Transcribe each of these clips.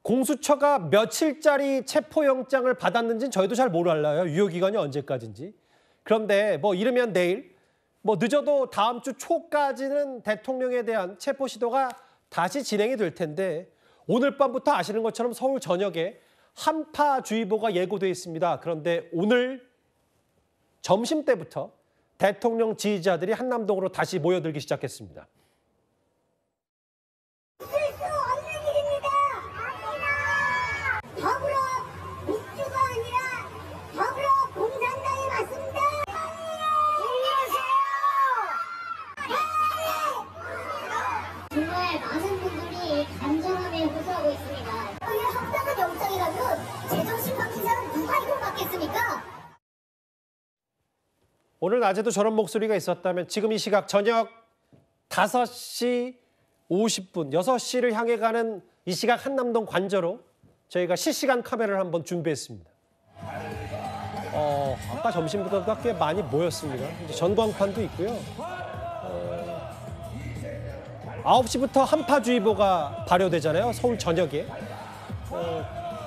공수처가 며칠짜리 체포영장을 받았는지는 저희도 잘 몰라요. 유효기간이 언제까지인지. 그런데 뭐 이르면 내일, 뭐 늦어도 다음 주 초까지는 대통령에 대한 체포 시도가 다시 진행이 될 텐데 오늘 밤부터 아시는 것처럼 서울 전역에 한파주의보가 예고돼 있습니다. 그런데 오늘 점심때부터 대통령 지지자들이 한남동으로 다시 모여들기 시작했습니다. 정말 많은 분들이 간절함에 호소하고 있습니다. 이 합당한 영장이라면 제정신 박힌 사람 누가 이걸 받겠습니까? 오늘 낮에도 저런 목소리가 있었다면 지금 이 시각 저녁 5시 50분, 6시를 향해 가는 이 시각 한남동 관저로 저희가 실시간 카메라를 한번 준비했습니다. 아까 점심부터 꽤 많이 모였습니다. 이제 전광판도 있고요. 9시부터 한파주의보가 발효되잖아요. 서울 전역에.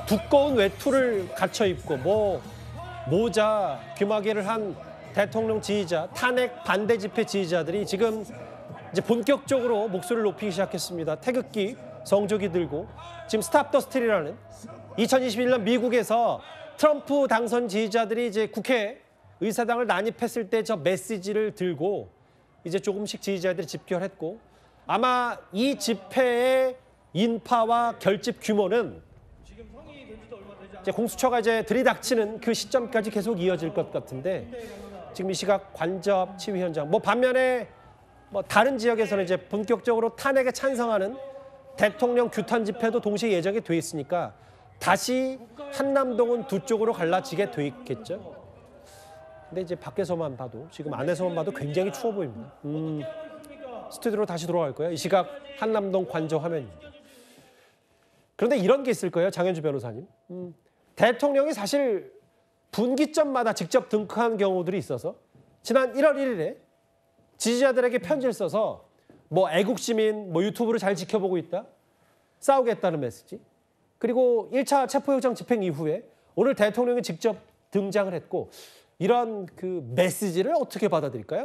두꺼운 외투를 갖춰 입고 모자, 귀마개를 한 대통령 지지자, 탄핵 반대 집회 지지자들이 지금 이제 본격적으로 목소리를 높이기 시작했습니다. 태극기, 성조기 들고 지금 스탑 더 스틸이라는 2021년 미국에서 트럼프 당선 지지자들이 이제 국회 의사당을 난입했을 때 저 메시지를 들고 이제 조금씩 지지자들이 집결했고 아마 이 집회의 인파와 결집 규모는 이제 공수처가 이제 들이닥치는 그 시점까지 계속 이어질 것 같은데 지금 이 시각 관접 치위 현장. 반면에 다른 지역에서는 이제 본격적으로 탄핵에 찬성하는 대통령 규탄 집회도 동시에 예정이 돼 있으니까 다시 한남동은 두 쪽으로 갈라지게 돼 있겠죠. 근데 이제 밖에서만 봐도 지금 안에서만 봐도 굉장히 추워 보입니다. 스튜디오로 다시 돌아갈 거예요. 이 시각 한남동 관저 화면입니다. 그런데 이런 게 있을 거예요. 장현주 변호사님. 대통령이 사실 분기점마다 직접 등크한 경우들이 있어서 지난 1월 1일에 지지자들에게 편지를 써서 애국시민, 유튜브를 잘 지켜보고 있다. 싸우겠다는 메시지. 그리고 1차 체포영장 집행 이후에 오늘 대통령이 직접 등장을 했고 이런 그 메시지를 어떻게 받아들일까요?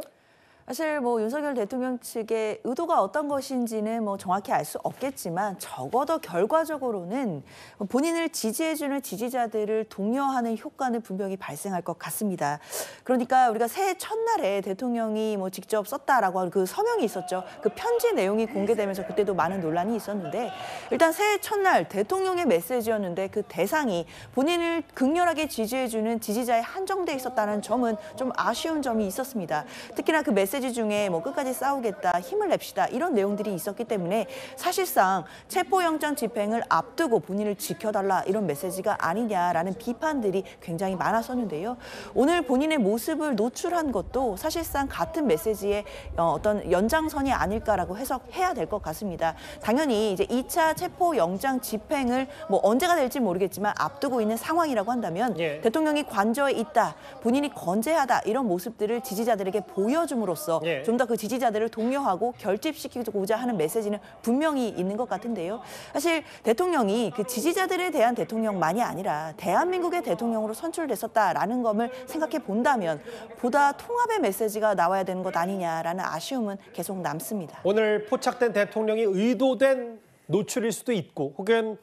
사실 윤석열 대통령 측의 의도가 어떤 것인지는 정확히 알 수 없겠지만 적어도 결과적으로는 본인을 지지해주는 지지자들을 독려하는 효과는 분명히 발생할 것 같습니다. 그러니까 우리가 새해 첫날에 대통령이 직접 썼다라고 하는 그 서명이 있었죠. 그 편지 내용이 공개되면서 그때도 많은 논란이 있었는데 일단 새해 첫날 대통령의 메시지였는데 그 대상이 본인을 극렬하게 지지해주는 지지자에 한정돼 있었다는 점은 좀 아쉬운 점이 있었습니다. 특히나 그 메시지 중에 끝까지 싸우겠다, 힘을 냅시다 이런 내용들이 있었기 때문에 사실상 체포영장 집행을 앞두고 본인을 지켜달라 이런 메시지가 아니냐라는 비판들이 굉장히 많았었는데요. 오늘 본인의 모습을 노출한 것도 사실상 같은 메시지의 어떤 연장선이 아닐까라고 해석해야 될 것 같습니다. 당연히 이제 2차 체포영장 집행을 언제가 될지 모르겠지만 앞두고 있는 상황이라고 한다면 대통령이 관저에 있다, 본인이 건재하다 이런 모습들을 지지자들에게 보여줌으로써 좀 더 그 지지자들을 독려하고 결집시키고자 하는 메시지는 분명히 있는 것 같은데요. 사실 대통령이 그 지지자들에 대한 대통령만이 아니라 대한민국의 대통령으로 선출됐었다라는 것을 생각해 본다면 보다 통합의 메시지가 나와야 되는 것 아니냐라는 아쉬움은 계속 남습니다. 오늘 포착된 대통령이 의도된 노출일 수도 있고 혹은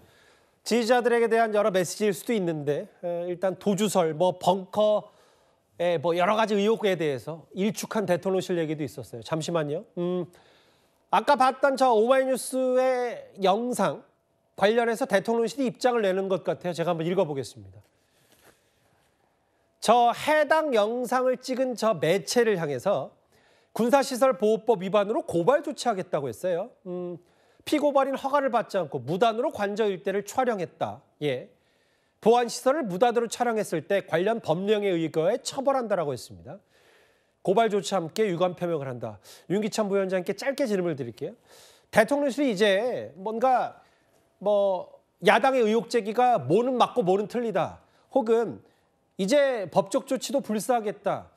지지자들에게 대한 여러 메시지일 수도 있는데 일단 도주설, 벙커 여러 가지 의혹에 대해서 일축한 대통령실 얘기도 있었어요. 잠시만요. 아까 봤던 저 오마이뉴스의 영상 관련해서 대통령실이 입장을 내는 것 같아요. 제가 한번 읽어보겠습니다. 저 해당 영상을 찍은 저 매체를 향해서 군사시설보호법 위반으로 고발 조치하겠다고 했어요. 피고발인 허가를 받지 않고 무단으로 관저 일대를 촬영했다. 보안시설을 무단으로 촬영했을 때 관련 법령에 의거해 처벌한다라고 했습니다. 고발 조치와 함께 유감 표명을 한다. 윤기찬 부위원장께 짧게 질문을 드릴게요. 대통령실이 이제 뭔가 야당의 의혹 제기가 뭐는 맞고 뭐는 틀리다. 혹은 이제 법적 조치도 불사하겠다.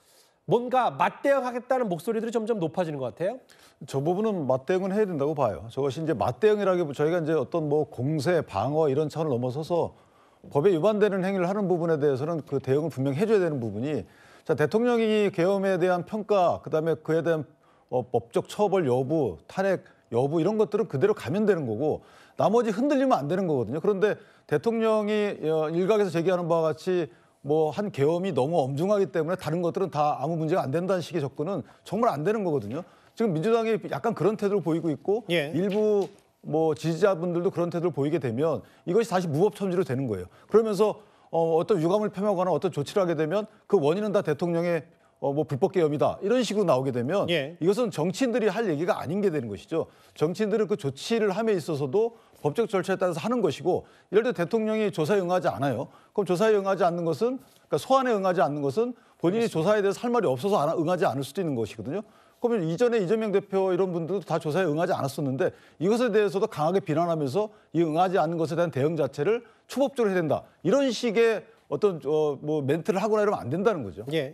뭔가 맞대응하겠다는 목소리들이 점점 높아지는 것 같아요. 저 부분은 맞대응은 해야 된다고 봐요. 저것이 이제 맞대응이라기보다 저희가 이제 어떤 뭐 공세, 방어 이런 차원을 넘어서서 법에 위반되는 행위를 하는 부분에 대해서는 그 대응을 분명히 해줘야 되는 부분이 자 대통령이 계엄에 대한 평가, 그다음에 그에 대한 법적 처벌 여부, 탄핵 여부 이런 것들은 그대로 가면 되는 거고 나머지 흔들리면 안 되는 거거든요. 그런데 대통령이 일각에서 제기하는 바와 같이 뭐 한 계엄이 너무 엄중하기 때문에 다른 것들은 다 아무 문제가 안 된다는 식의 접근은 정말 안 되는 거거든요. 지금 민주당이 약간 그런 태도를 보이고 있고 예. 일부 뭐 지지자분들도 그런 태도를 보이게 되면 이것이 다시 무법천지로 되는 거예요. 그러면서 어떤 유감을 표명하거나 어떤 조치를 하게 되면 그 원인은 다 대통령의 뭐 불법 계엄이다 이런 식으로 나오게 되면 예. 이것은 정치인들이 할 얘기가 아닌 게 되는 것이죠. 정치인들은 그 조치를 함에 있어서도 법적 절차에 따라서 하는 것이고 예를 들어 대통령이 조사에 응하지 않아요. 그럼 조사에 응하지 않는 것은 그러니까 소환에 응하지 않는 것은 본인이 조사에 대해서 할 말이 없어서 응하지 않을 수도 있는 것이거든요. 그러면 이전에 이재명 대표 이런 분들도 다 조사에 응하지 않았었는데 이것에 대해서도 강하게 비난하면서 이 응하지 않는 것에 대한 대응 자체를 초법적으로 해야 된다. 이런 식의 어떤 뭐 멘트를 하거나 이러면 안 된다는 거죠. 예.